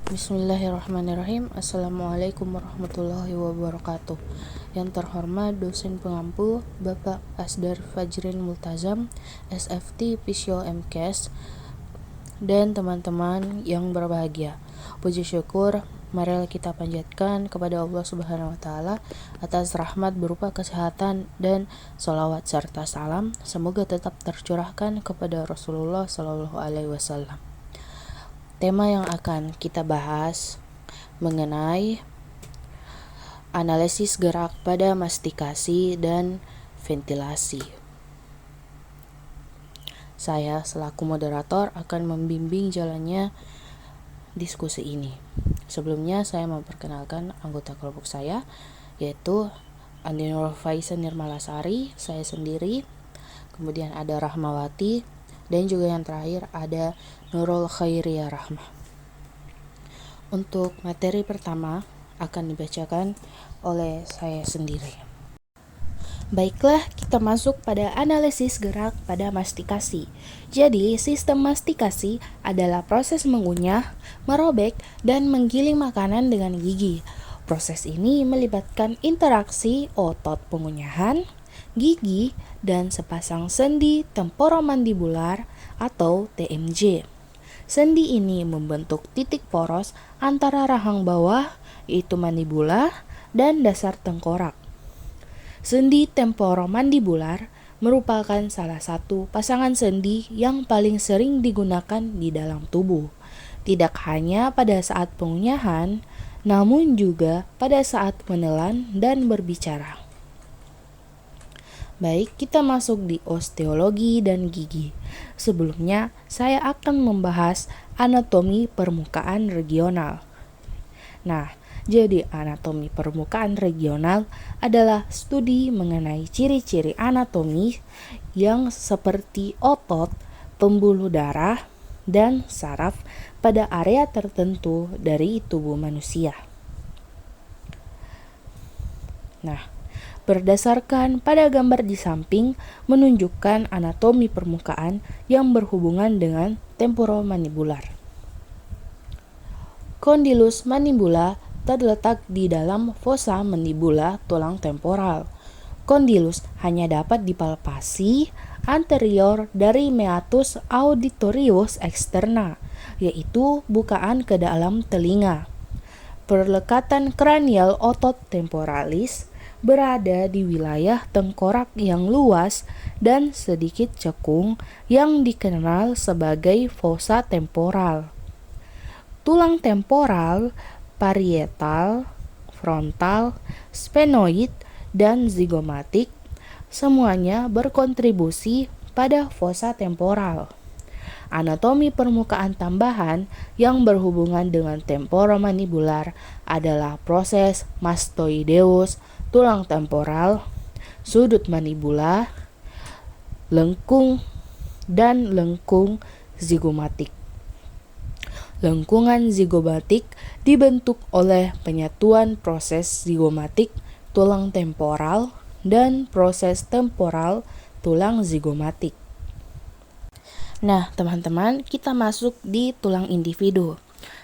Bismillahirrahmanirrahim. Assalamualaikum warahmatullahi wabarakatuh. Yang terhormat dosen pengampu Bapak Asdar Fajrin Multazam, SFT Fisio MKes, dan teman-teman yang berbahagia. Puji syukur marilah kita panjatkan kepada Allah Subhanahu wa taala atas rahmat berupa kesehatan dan sholawat serta salam semoga tetap tercurahkan kepada Rasulullah Shallallahu alaihi wasallam. Tema yang akan kita bahas mengenai analisis gerak pada mastikasi dan ventilasi. Saya selaku moderator akan membimbing jalannya diskusi ini. Sebelumnya saya memperkenalkan anggota kelompok saya, yaitu Andi Nurfaisa Nirmalasari, saya sendiri, kemudian ada Rahmawati, dan juga yang terakhir ada Nurul Khairiyah Rahmah. Untuk materi pertama akan dibacakan oleh saya sendiri. Baiklah, kita masuk pada analisis gerak pada mastikasi. Jadi, sistem mastikasi adalah proses mengunyah, merobek, dan menggiling makanan dengan gigi. Proses ini melibatkan interaksi otot pengunyahan, gigi, dan sepasang sendi temporomandibular atau TMJ. Sendi ini membentuk titik poros antara rahang bawah, yaitu mandibula, dan dasar tengkorak. Sendi temporomandibular merupakan salah satu pasangan sendi yang paling sering digunakan di dalam tubuh. Tidak hanya pada saat pengunyahan, namun juga pada saat menelan dan berbicara. Baik, kita masuk di osteologi dan gigi. Sebelumnya, saya akan membahas anatomi permukaan regional. Nah, jadi anatomi permukaan regional adalah studi mengenai ciri-ciri anatomi yang seperti otot, pembuluh darah, dan saraf pada area tertentu dari tubuh manusia. Nah, berdasarkan pada gambar di samping menunjukkan anatomi permukaan yang berhubungan dengan temporomandibular. Kondilus mandibula terletak di dalam fossa mandibula tulang temporal. Kondilus hanya dapat dipalpasi anterior dari meatus auditorius externa, yaitu bukaan ke dalam telinga. Perlekatan kranial otot temporalis berada di wilayah tengkorak yang luas dan sedikit cekung yang dikenal sebagai fossa temporal. Tulang temporal, parietal, frontal, sphenoid, dan zigomatik semuanya berkontribusi pada fossa temporal. Anatomi permukaan tambahan yang berhubungan dengan temporomandibular adalah proses mastoideus, tulang temporal, sudut mandibula, lengkung, dan lengkung zigomatik. Lengkungan zigomatik dibentuk oleh penyatuan proses zigomatik tulang temporal dan proses temporal tulang zigomatik. Nah, teman-teman, kita masuk di tulang individu.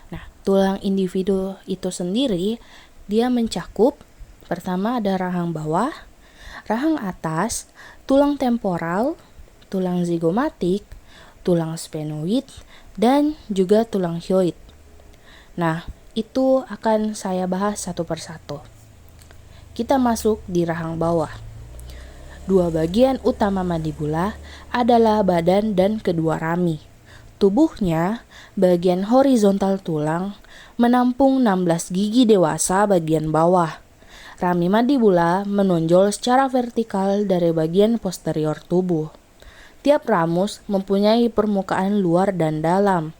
Nah, tulang individu itu sendiri dia mencakup pertama ada rahang bawah, rahang atas, tulang temporal, tulang zigomatik, tulang sphenoid, dan juga tulang hyoid. Nah, itu akan saya bahas satu persatu. Kita masuk di rahang bawah. Dua bagian utama mandibula adalah badan dan kedua rami. Tubuhnya, bagian horizontal tulang, menampung 16 gigi dewasa bagian bawah. Rami mandibula menonjol secara vertikal dari bagian posterior tubuh. Tiap ramus mempunyai permukaan luar dan dalam,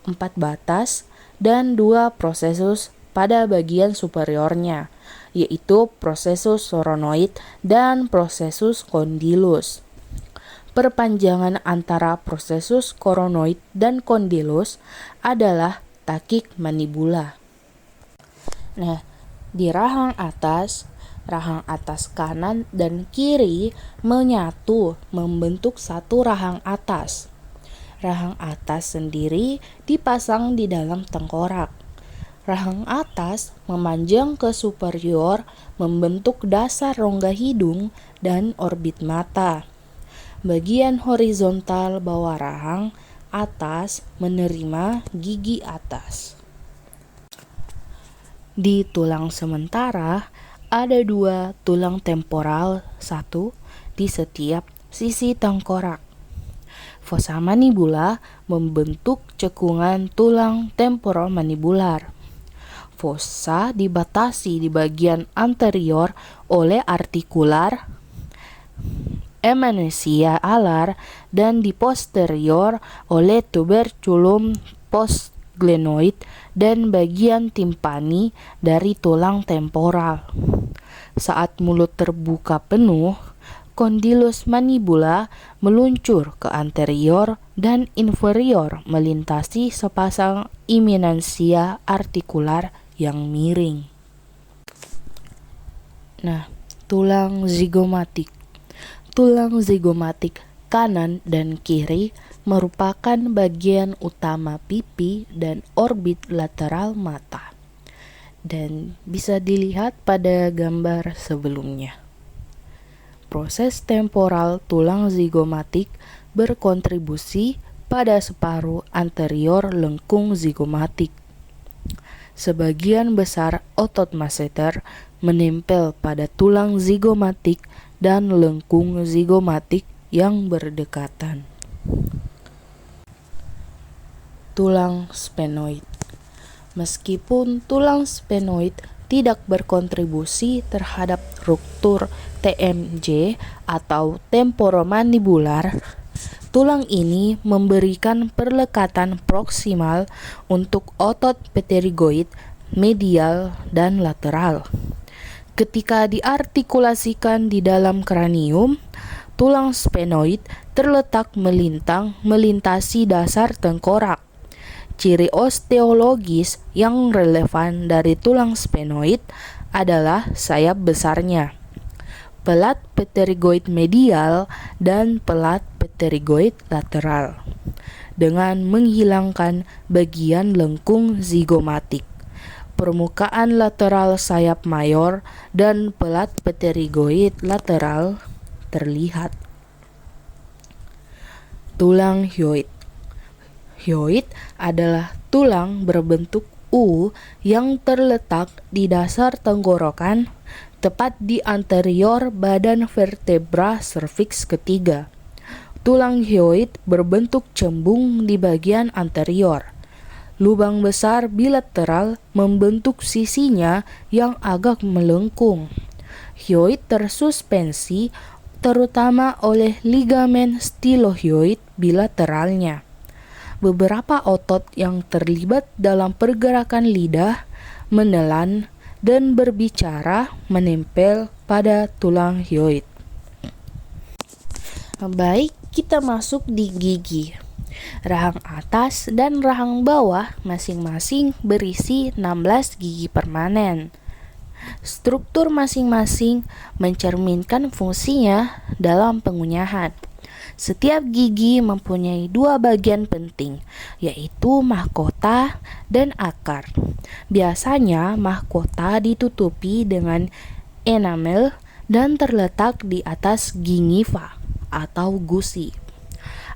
4 batas, dan 2 prosesus pada bagian superiornya, yaitu prosesus soronoid dan prosesus condylus. Perpanjangan antara prosesus coronoid dan condylus adalah takik mandibula. Nah, di rahang atas kanan dan kiri menyatu membentuk satu rahang atas. Rahang atas sendiri dipasang di dalam tengkorak. Rahang atas memanjang ke superior membentuk dasar rongga hidung dan orbit mata. Bagian horizontal bawah rahang atas menerima gigi atas. Di tulang sementara ada 2 tulang temporal, 1 di setiap sisi tengkorak. Fossa mandibular membentuk cekungan tulang temporomandibular. Fossa dibatasi di bagian anterior oleh artikular emanesia alar dan di posterior oleh tuberculum postglenoid dan bagian timpani dari tulang temporal. Saat mulut terbuka penuh, kondilus mandibular meluncur ke anterior dan inferior melintasi sepasang eminensia artikular yang miring. Nah, tulang zigomatik. Tulang zigomatik kanan dan kiri merupakan bagian utama pipi dan orbit lateral mata, dan bisa dilihat pada gambar sebelumnya. Proses temporal tulang zigomatik berkontribusi pada separuh anterior lengkung zigomatik. Sebagian besar otot masseter menempel pada tulang zigomatik dan lengkung zigomatik yang berdekatan. Tulang sphenoid. Meskipun tulang sphenoid tidak berkontribusi terhadap struktur TMJ atau temporomandibular, tulang ini memberikan perlekatan proksimal untuk otot pterygoid medial dan lateral. Ketika diartikulasikan di dalam kranium, tulang sphenoid terletak melintasi dasar tengkorak. Ciri osteologis yang relevan dari tulang sphenoid adalah sayap besarnya, pelat pterygoid medial dan pelat pterygoid lateral, dengan menghilangkan bagian lengkung zigomatik. Permukaan lateral sayap mayor dan pelat pterygoid lateral terlihat. Tulang hyoid. Hyoid adalah tulang berbentuk U yang terletak di dasar tenggorokan, tepat di anterior badan vertebra serviks ketiga. Tulang hyoid berbentuk cembung di bagian anterior. Lubang besar bilateral membentuk sisinya yang agak melengkung. Hyoid tersuspensi terutama oleh ligamen stylohyoid bilateralnya. Beberapa otot yang terlibat dalam pergerakan lidah, menelan, dan berbicara menempel pada tulang hyoid. Baik, kita masuk di gigi. Rahang atas dan rahang bawah masing-masing berisi 16 gigi permanen. Struktur masing-masing mencerminkan fungsinya dalam pengunyahan. Setiap gigi mempunyai 2 bagian penting, yaitu mahkota dan akar. Biasanya mahkota ditutupi dengan enamel dan terletak di atas gingiva atau gusi.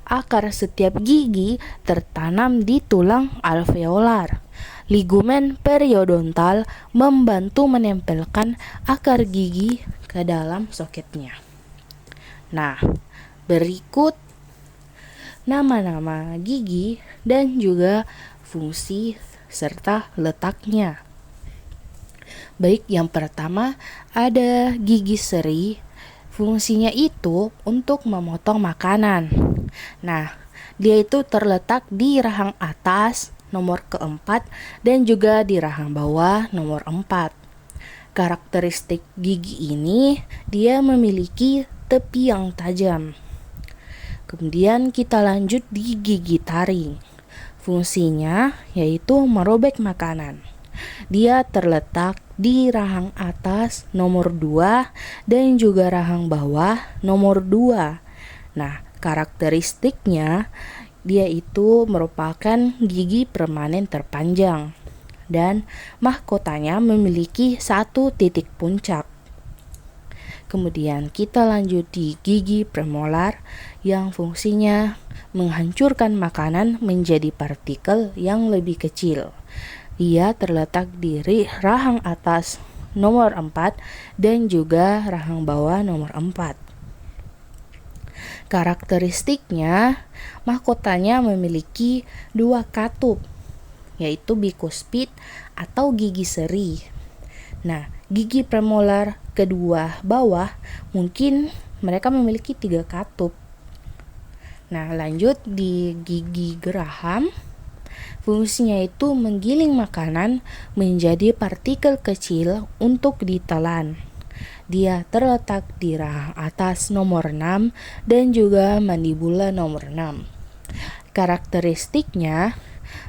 Akar setiap gigi tertanam di tulang alveolar. Ligamen periodontal membantu menempelkan akar gigi ke dalam soketnya. Nah, berikut nama-nama gigi dan juga fungsi serta letaknya. Baik, yang pertama ada gigi seri. Fungsinya itu untuk memotong makanan. Nah, dia itu terletak di rahang atas nomor keempat dan juga di rahang bawah nomor 4. Karakteristik gigi ini dia memiliki tepi yang tajam. Kemudian kita lanjut di gigi taring. Fungsinya yaitu merobek makanan. Dia terletak di rahang atas nomor 2 dan juga rahang bawah nomor 2. Nah, karakteristiknya dia itu merupakan gigi permanen terpanjang. dan mahkotanya memiliki satu titik puncak. Kemudian kita lanjut di gigi premolar yang fungsinya menghancurkan makanan menjadi partikel yang lebih kecil. Ia terletak di rahang atas nomor 4 dan juga rahang bawah nomor 4. Karakteristiknya, mahkotanya memiliki 2 katup, yaitu bikuspid atau gigi seri. Nah, gigi premolar kedua bawah mungkin mereka memiliki 3 katup. Nah, lanjut di gigi geraham. Fungsinya itu menggiling makanan menjadi partikel kecil untuk ditelan. Dia terletak di rahang atas nomor 6 dan juga mandibula nomor 6. Karakteristiknya,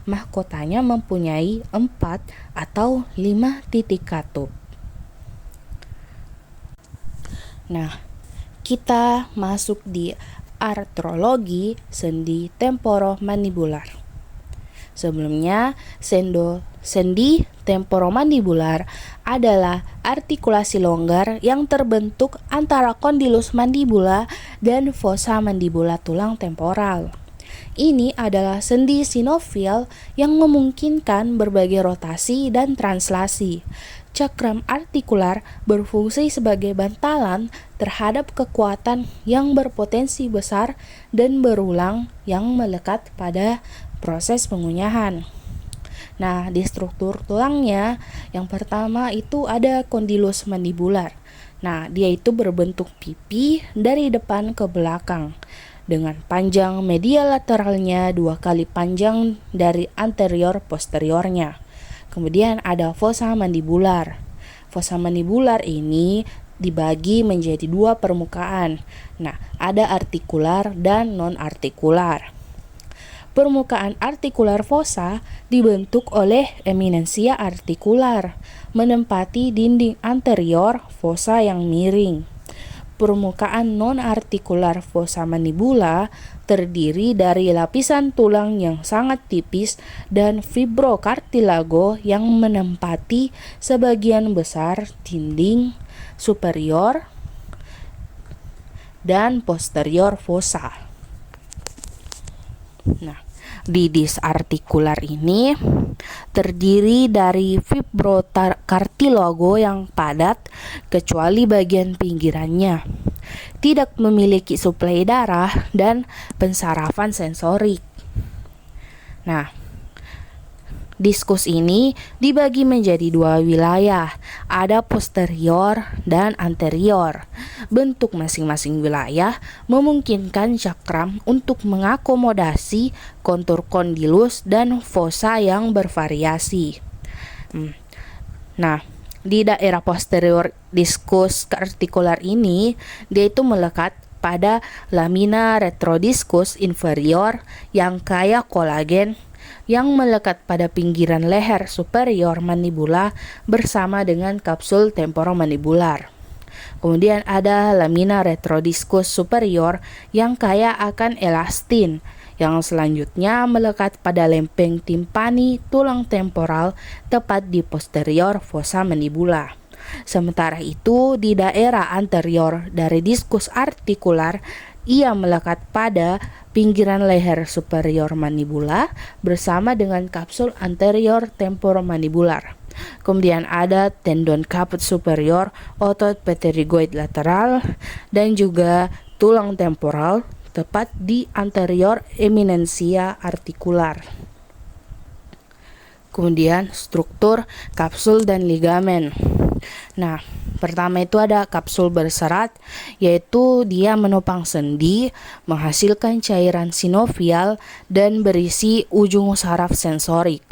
mahkotanya mempunyai 4 atau 5 titik katup. Nah, kita masuk di artrologi sendi temporomandibular. Sebelumnya, sendi temporomandibular adalah artikulasi longgar yang terbentuk antara kondilus mandibula dan fossa mandibula tulang temporal. Ini adalah sendi sinovial yang memungkinkan berbagai rotasi dan translasi. Cakram artikular berfungsi sebagai bantalan terhadap kekuatan yang berpotensi besar dan berulang yang melekat pada proses pengunyahan. Nah, di struktur tulangnya, yang pertama itu ada kondilus mandibular. Nah, dia itu berbentuk pipi dari depan ke belakang dengan panjang medial lateralnya 2 kali panjang dari anterior posteriornya. Kemudian ada fossa mandibular. Fossa mandibular ini dibagi menjadi 2 permukaan. Nah, ada artikular dan non-artikular. Permukaan artikular fossa dibentuk oleh eminensia artikular, menempati dinding anterior fossa yang miring. Permukaan non-artikular fossa mandibula terdiri dari lapisan tulang yang sangat tipis dan fibrokartilago yang menempati sebagian besar dinding superior dan posterior fossa. Nah, didis artikular ini terdiri dari fibrokartilago yang padat kecuali bagian pinggirannya. Tidak memiliki suplai darah dan pensarafan sensorik. Nah, diskus ini dibagi menjadi 2 wilayah, ada posterior dan anterior. Bentuk masing-masing wilayah memungkinkan cakram untuk mengakomodasi kontur kondilus dan fossa yang bervariasi. Nah, di daerah posterior diskus artikular ini, dia itu melekat pada lamina retrodiskus inferior yang kaya kolagen yang melekat pada pinggiran leher superior mandibula bersama dengan kapsul temporomandibular. Kemudian ada lamina retrodiskus superior yang kaya akan elastin, yang selanjutnya melekat pada lempeng timpani tulang temporal tepat di posterior fossa mandibula. Sementara itu, di daerah anterior dari diskus artikular, ia melekat pada pinggiran leher superior mandibula bersama dengan kapsul anterior temporomandibular. Kemudian ada tendon caput superior, otot pterygoid lateral, dan juga tulang temporal tepat di anterior eminensia artikular. Kemudian struktur kapsul dan ligamen. Nah, pertama itu ada kapsul berserat, yaitu dia menopang sendi, menghasilkan cairan sinovial dan berisi ujung saraf sensorik.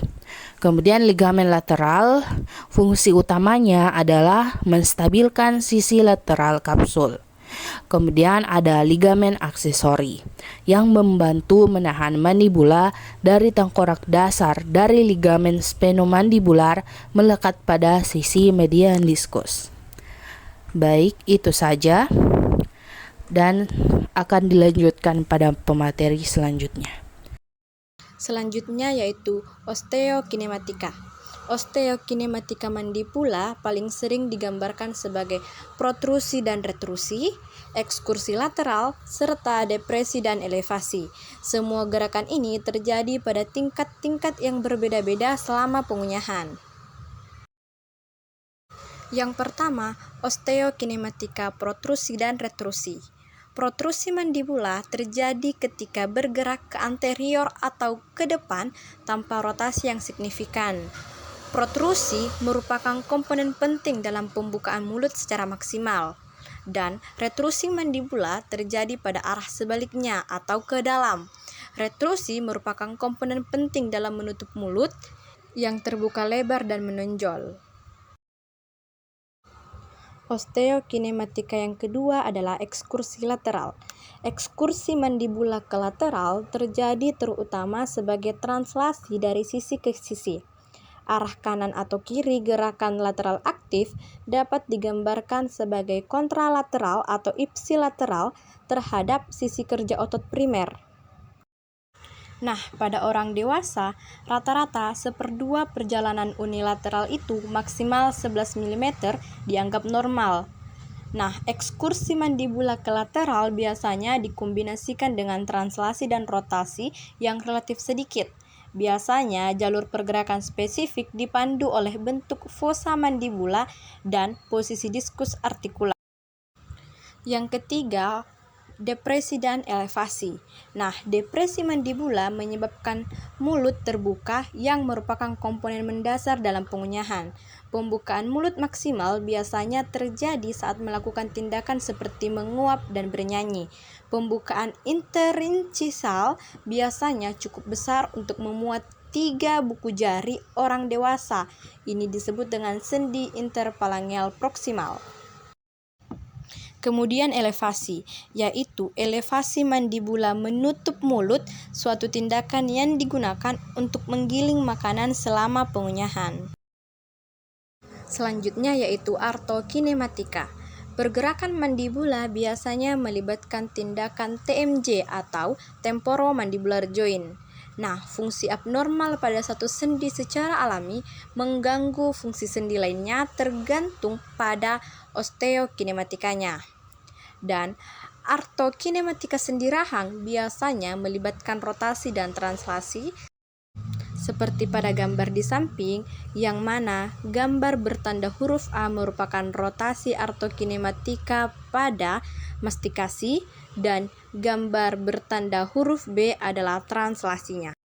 Kemudian ligamen lateral, fungsi utamanya adalah menstabilkan sisi lateral kapsul. Kemudian ada ligamen aksesori yang membantu menahan mandibula dari tengkorak dasar dari ligamen sphenomandibular melekat pada sisi median diskus. Baik, itu saja dan akan dilanjutkan pada pemateri selanjutnya. Selanjutnya yaitu osteokinematika. Osteokinematika mandibula paling sering digambarkan sebagai protrusi dan retrusi, ekskursi lateral, serta depresi dan elevasi. Semua gerakan ini terjadi pada tingkat-tingkat yang berbeda-beda selama pengunyahan. Yang pertama, osteokinematika protrusi dan retrusi. Protrusi mandibula terjadi ketika bergerak ke anterior atau ke depan tanpa rotasi yang signifikan. Protrusi merupakan komponen penting dalam pembukaan mulut secara maksimal, dan retrusi mandibula terjadi pada arah sebaliknya atau ke dalam. Retrusi merupakan komponen penting dalam menutup mulut yang terbuka lebar dan menonjol. Osteokinematika yang kedua adalah ekskursi lateral. Ekskursi mandibula ke lateral terjadi terutama sebagai translasi dari sisi ke sisi. Arah kanan atau kiri gerakan lateral aktif dapat digambarkan sebagai kontralateral atau ipsilateral terhadap sisi kerja otot primer. Nah, pada orang dewasa, rata-rata 1/2 perjalanan unilateral itu maksimal 11 mm dianggap normal. Nah, ekskursi mandibula ke lateral biasanya dikombinasikan dengan translasi dan rotasi yang relatif sedikit. Biasanya, jalur pergerakan spesifik dipandu oleh bentuk fossa mandibula dan posisi diskus artikular. Yang ketiga, depresi dan elevasi. Nah, depresi mandibula menyebabkan mulut terbuka yang merupakan komponen mendasar dalam pengunyahan. Pembukaan mulut maksimal biasanya terjadi saat melakukan tindakan seperti menguap dan bernyanyi. Pembukaan interincisal biasanya cukup besar untuk memuat 3 buku jari orang dewasa. Ini disebut dengan sendi interphalangeal proksimal. Kemudian elevasi, yaitu elevasi mandibula menutup mulut, suatu tindakan yang digunakan untuk menggiling makanan selama pengunyahan. Selanjutnya yaitu artokinematika. Pergerakan mandibula biasanya melibatkan tindakan TMJ atau temporomandibular joint. Nah, fungsi abnormal pada satu sendi secara alami mengganggu fungsi sendi lainnya tergantung pada osteokinematikanya. Dan artokinematika sendi rahang biasanya melibatkan rotasi dan translasi seperti pada gambar di samping, yang mana gambar bertanda huruf A merupakan rotasi artokinematika pada mastikasi dan gambar bertanda huruf B adalah translasinya.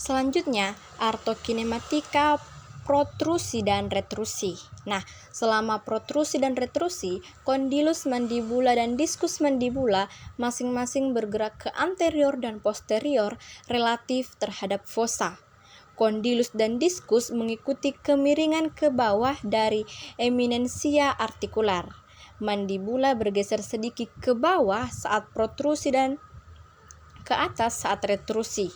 Selanjutnya, artokinematika protrusi dan retrusi. Nah, selama protrusi dan retrusi, kondilus mandibula dan diskus mandibula masing-masing bergerak ke anterior dan posterior relatif terhadap fossa. Kondilus dan diskus mengikuti kemiringan ke bawah dari eminensia artikular. Mandibula bergeser sedikit ke bawah saat protrusi dan ke atas saat retrusi.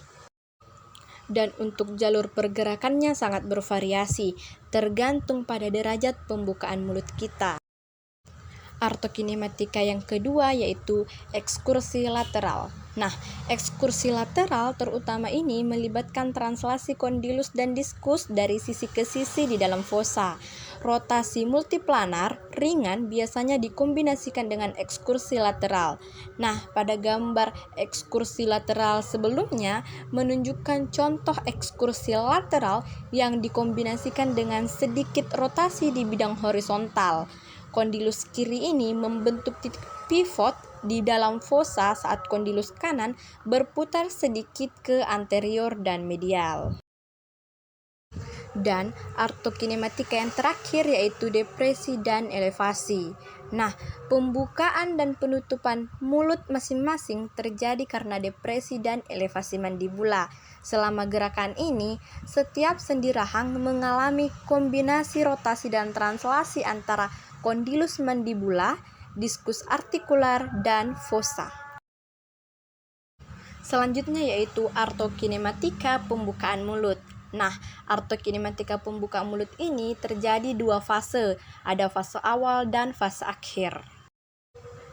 Dan untuk jalur pergerakannya sangat bervariasi, tergantung pada derajat pembukaan mulut kita. Artokinematika yang kedua yaitu ekskursi lateral. Nah, ekskursi lateral terutama ini melibatkan translasi kondilus dan diskus dari sisi ke sisi di dalam fossa. Rotasi multiplanar ringan biasanya dikombinasikan dengan ekskursi lateral. Nah, pada gambar ekskursi lateral sebelumnya menunjukkan contoh ekskursi lateral yang dikombinasikan dengan sedikit rotasi di bidang horizontal. Kondilus kiri ini membentuk titik pivot di dalam fossa saat kondilus kanan berputar sedikit ke anterior dan medial. Dan artokinematika yang terakhir yaitu depresi dan elevasi. Nah, pembukaan dan penutupan mulut masing-masing terjadi karena depresi dan elevasi mandibula. Selama gerakan ini, setiap sendi rahang mengalami kombinasi rotasi dan translasi antara kondilus mandibula, diskus artikular, dan fossa. Selanjutnya yaitu artokinematika pembukaan mulut. Nah, artokinematika pembukaan mulut ini terjadi 2 fase, ada fase awal dan fase akhir.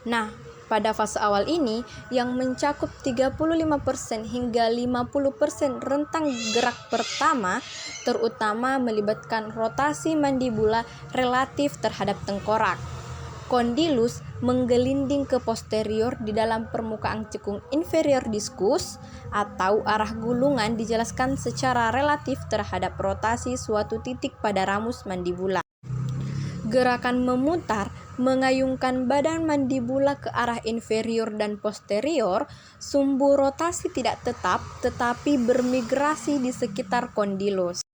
Nah, Pada fase awal ini, yang mencakup 35% hingga 50% rentang gerak pertama, terutama melibatkan rotasi mandibula relatif terhadap tengkorak. Kondilus menggelinding ke posterior di dalam permukaan cekung inferior diskus, atau arah gulungan dijelaskan secara relatif terhadap rotasi suatu titik pada ramus mandibula. Gerakan memutar mengayungkan badan mandibula ke arah inferior dan posterior. Sumbu rotasi tidak tetap tetapi bermigrasi di sekitar kondilus.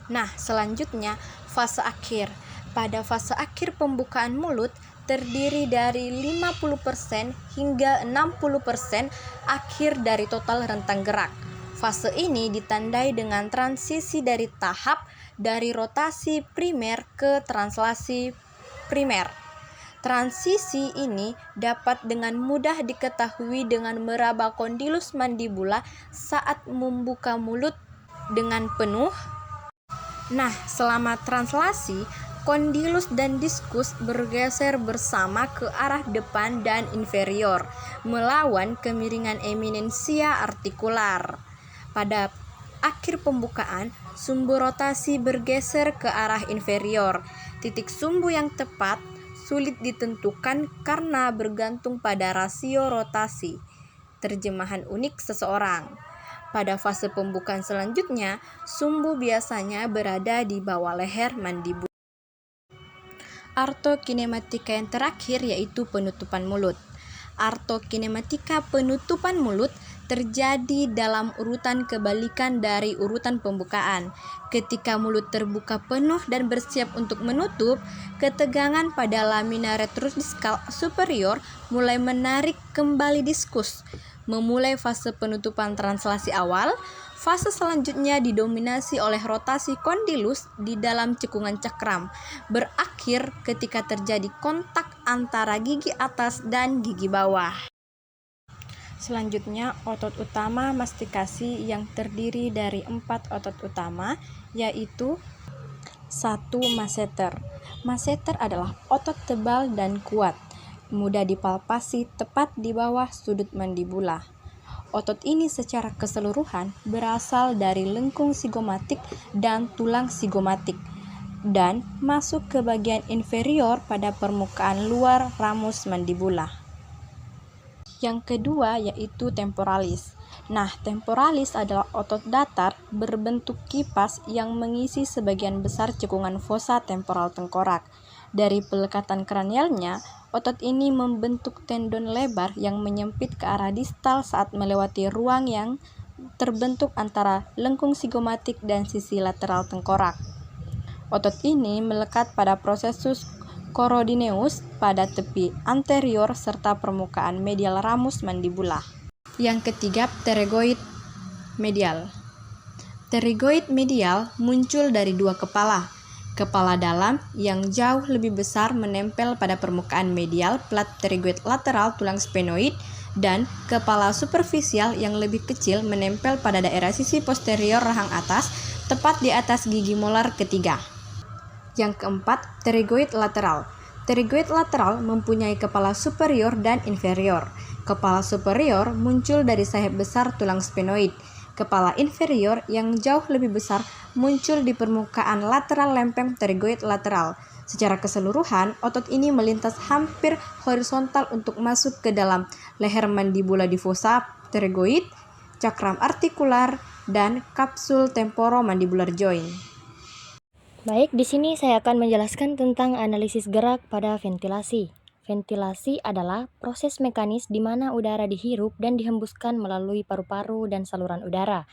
Nah, selanjutnya fase akhir. Pada fase akhir pembukaan mulut terdiri dari 50% hingga 60% akhir dari total rentang gerak. Fase ini ditandai dengan transisi dari tahap dari rotasi primer ke translasi primer. Transisi ini dapat dengan mudah diketahui dengan meraba kondilus mandibula saat membuka mulut dengan penuh. Nah, selama translasi, kondilus dan diskus bergeser bersama ke arah depan dan inferior, melawan kemiringan eminensia artikular. Pada akhir pembukaan, sumbu rotasi bergeser ke arah inferior. Titik sumbu yang tepat sulit ditentukan karena bergantung pada rasio rotasi. Terjemahan unik seseorang. Pada fase pembukaan selanjutnya, sumbu biasanya berada di bawah leher mandibula. Artokinematika yang terakhir yaitu penutupan mulut. Artokinematika penutupan mulut terjadi dalam urutan kebalikan dari urutan pembukaan. Ketika mulut terbuka penuh dan bersiap untuk menutup, ketegangan pada lamina retrodiskal superior mulai menarik kembali diskus. Memulai fase penutupan translasi awal, fase selanjutnya didominasi oleh rotasi kondilus di dalam cekungan cakram, berakhir ketika terjadi kontak antara gigi atas dan gigi bawah. Selanjutnya, otot utama mastikasi yang terdiri dari 4 otot utama, yaitu 1. Masseter. Masseter adalah otot tebal dan kuat, mudah dipalpasi tepat di bawah sudut mandibula. Otot ini secara keseluruhan berasal dari lengkung sigomatik dan tulang sigomatik dan masuk ke bagian inferior pada permukaan luar ramus mandibula. Yang kedua yaitu temporalis. Nah, temporalis adalah otot datar berbentuk kipas yang mengisi sebagian besar cekungan fosa temporal tengkorak. Dari pelekatan kranialnya, otot ini membentuk tendon lebar yang menyempit ke arah distal saat melewati ruang yang terbentuk antara lengkung sigomatik dan sisi lateral tengkorak. Otot ini melekat pada prosesus corodineus pada tepi anterior serta permukaan medial ramus mandibula. Yang ketiga, pterygoid medial. Pterygoid medial muncul dari dua kepala. Kepala dalam yang jauh lebih besar menempel pada permukaan medial plat pterygoid lateral tulang sphenoid, dan kepala superficial yang lebih kecil menempel pada daerah sisi posterior rahang atas, tepat di atas gigi molar ketiga. Yang keempat, pterygoid lateral. Pterygoid lateral mempunyai kepala superior dan inferior. Kepala superior muncul dari sayap besar tulang sphenoid. Kepala inferior yang jauh lebih besar muncul di permukaan lateral lempeng pterygoid lateral. Secara keseluruhan, otot ini melintas hampir horizontal untuk masuk ke dalam leher mandibula difosa pterygoid, cakram artikular, dan kapsul temporomandibular joint. Baik, di sini saya akan menjelaskan tentang analisis gerak pada ventilasi. Ventilasi adalah proses mekanis di mana udara dihirup dan dihembuskan melalui paru-paru dan saluran udara.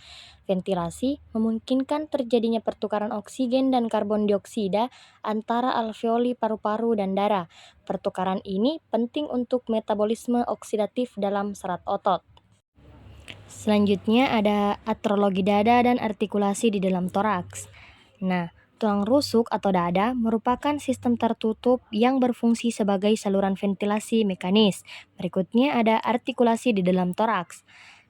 Ventilasi memungkinkan terjadinya pertukaran oksigen dan karbon dioksida antara alveoli paru-paru dan darah. Pertukaran ini penting untuk metabolisme oksidatif dalam serat otot. Selanjutnya ada atrologi dada dan artikulasi di dalam toraks. Nah, tulang rusuk atau dada merupakan sistem tertutup yang berfungsi sebagai saluran ventilasi mekanis. Berikutnya ada artikulasi di dalam toraks.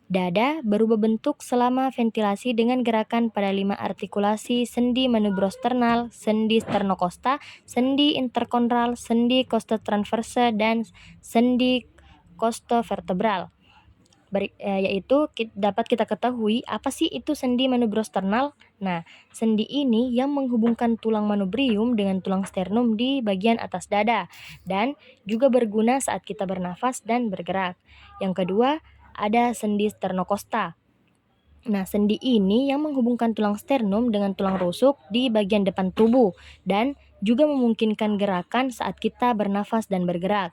Dada berubah bentuk selama ventilasi dengan gerakan pada 5 artikulasi sendi manubrosternal, sendi sternocosta, sendi interkondral, sendi costotransversa, dan sendi costovertebral. Yaitu dapat kita ketahui apa sih itu sendi manubrosternal? Nah, sendi ini yang menghubungkan tulang manubrium dengan tulang sternum di bagian atas dada dan juga berguna saat kita bernafas dan bergerak. Yang kedua, ada sendi sternocosta. Nah, sendi ini yang menghubungkan tulang sternum dengan tulang rusuk di bagian depan tubuh dan juga memungkinkan gerakan saat kita bernafas dan bergerak.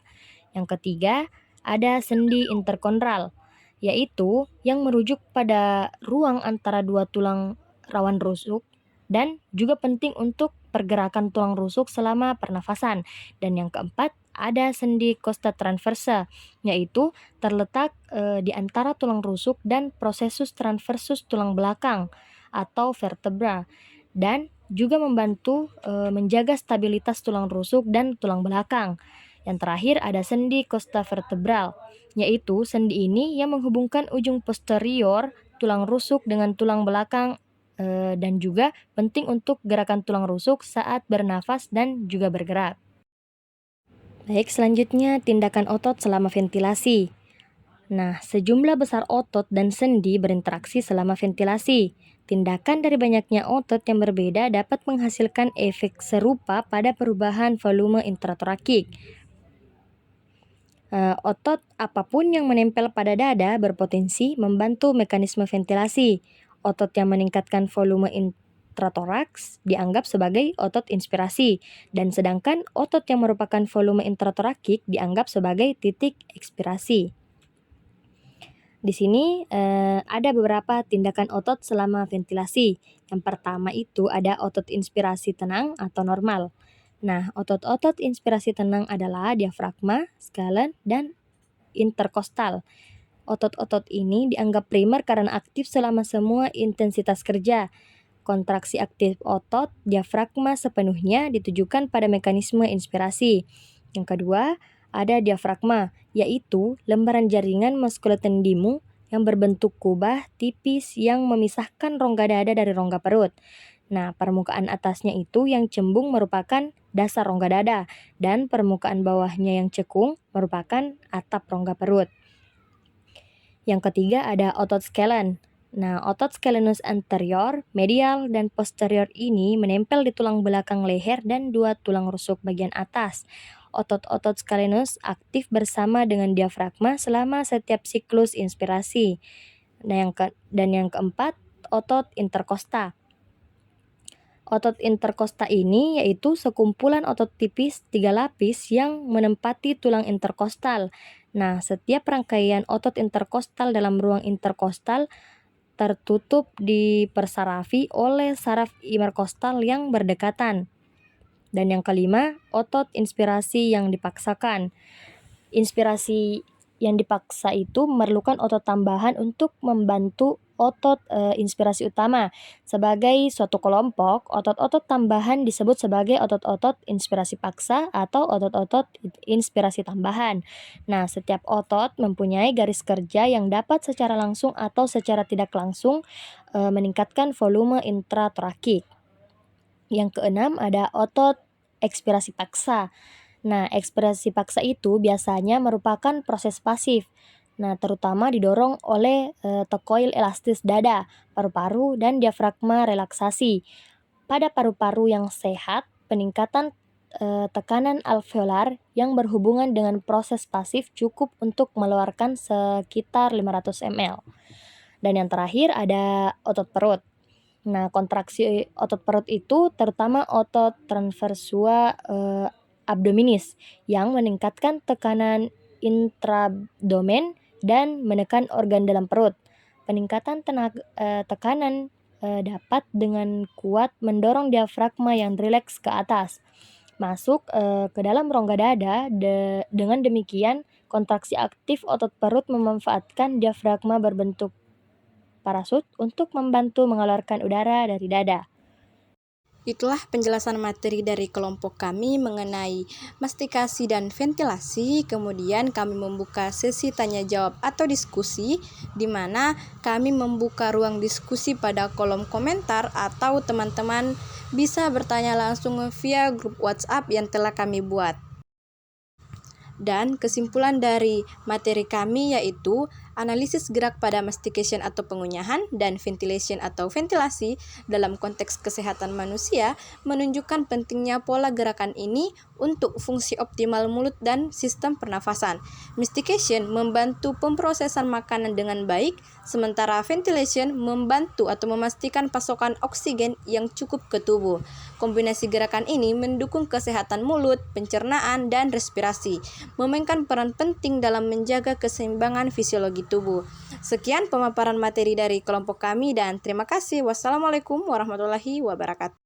Yang ketiga, ada sendi interkondral, yaitu yang merujuk pada ruang antara dua tulang rawan rusuk dan juga penting untuk pergerakan tulang rusuk selama pernafasan. Dan yang keempat, ada sendi costa transversa, yaitu terletak di antara tulang rusuk dan processus transversus tulang belakang atau vertebra dan juga membantu menjaga stabilitas tulang rusuk dan tulang belakang. Yang terakhir ada sendi costa vertebral, yaitu sendi ini yang menghubungkan ujung posterior tulang rusuk dengan tulang belakang dan juga penting untuk gerakan tulang rusuk saat bernafas dan juga bergerak. Baik, selanjutnya tindakan otot selama ventilasi. Nah, sejumlah besar otot dan sendi berinteraksi selama ventilasi. Tindakan dari banyaknya otot yang berbeda dapat menghasilkan efek serupa pada perubahan volume intratorakik. Otot apapun yang menempel pada dada berpotensi membantu mekanisme ventilasi. Otot yang meningkatkan volume intratoraks dianggap sebagai otot inspirasi, dan sedangkan otot yang merupakan volume intratorakik dianggap sebagai titik ekspirasi. Di sini ada beberapa tindakan otot selama ventilasi. Yang pertama itu ada otot inspirasi tenang atau normal. Nah, otot-otot inspirasi tenang adalah diafragma, skalen, dan interkostal. Otot-otot ini dianggap primer karena aktif selama semua intensitas kerja. Kontraksi aktif otot diafragma sepenuhnya ditujukan pada mekanisme inspirasi. Yang kedua, ada diafragma, yaitu lembaran jaringan musculotendimu yang berbentuk kubah tipis yang memisahkan rongga dada dari rongga perut. Nah, permukaan atasnya itu yang cembung merupakan dasar rongga dada, dan permukaan bawahnya yang cekung merupakan atap rongga perut. Yang ketiga ada otot skelen. Nah, otot scalenus anterior, medial, dan posterior ini menempel di tulang belakang leher dan dua tulang rusuk bagian atas. Otot-otot scalenus aktif bersama dengan diafragma selama setiap siklus inspirasi. Dan yang keempat, otot interkosta. Otot interkosta ini yaitu sekumpulan otot tipis 3 lapis yang menempati tulang interkostal. Nah, setiap rangkaian otot interkostal dalam ruang interkostal tertutup dipersarafi oleh saraf imerkostal yang berdekatan. Dan yang kelima, otot inspirasi yang dipaksakan. Inspirasi yang dipaksa itu memerlukan otot tambahan untuk membantu otot inspirasi utama. Sebagai suatu kelompok, otot-otot tambahan disebut sebagai otot-otot inspirasi paksa atau otot-otot inspirasi tambahan. Nah, setiap otot mempunyai garis kerja yang dapat secara langsung atau secara tidak langsung meningkatkan volume intratorakik. Yang keenam ada otot ekspirasi paksa. Nah, ekspirasi paksa itu biasanya merupakan proses pasif. Nah, terutama didorong oleh tekoil elastis dada, paru-paru, dan diafragma relaksasi. Pada paru-paru yang sehat, peningkatan tekanan alveolar yang berhubungan dengan proses pasif cukup untuk mengeluarkan sekitar 500 ml. Dan yang terakhir ada otot perut. Nah, kontraksi otot perut itu terutama otot transversua abdominis yang meningkatkan tekanan intraabdomen dan menekan organ dalam perut. Peningkatan tekanan dapat dengan kuat mendorong diafragma yang rileks ke atas, masuk ke dalam rongga dada. Dengan demikian, kontraksi aktif otot perut memanfaatkan diafragma berbentuk parasut untuk membantu mengeluarkan udara dari dada. Itulah penjelasan materi dari kelompok kami mengenai mastikasi dan ventilasi. Kemudian kami membuka sesi tanya jawab atau diskusi, di mana kami membuka ruang diskusi pada kolom komentar atau teman-teman bisa bertanya langsung via grup WhatsApp yang telah kami buat. Dan kesimpulan dari materi kami yaitu analisis gerak pada mastication atau pengunyahan dan ventilation atau ventilasi dalam konteks kesehatan manusia menunjukkan pentingnya pola gerakan ini untuk fungsi optimal mulut dan sistem pernafasan. Mastication membantu pemrosesan makanan dengan baik, sementara ventilation membantu atau memastikan pasokan oksigen yang cukup ke tubuh. Kombinasi gerakan ini mendukung kesehatan mulut, pencernaan, dan respirasi, memainkan peran penting dalam menjaga keseimbangan fisiologi tubuh. Sekian pemaparan materi dari kelompok kami dan terima kasih. Wassalamualaikum warahmatullahi wabarakatuh.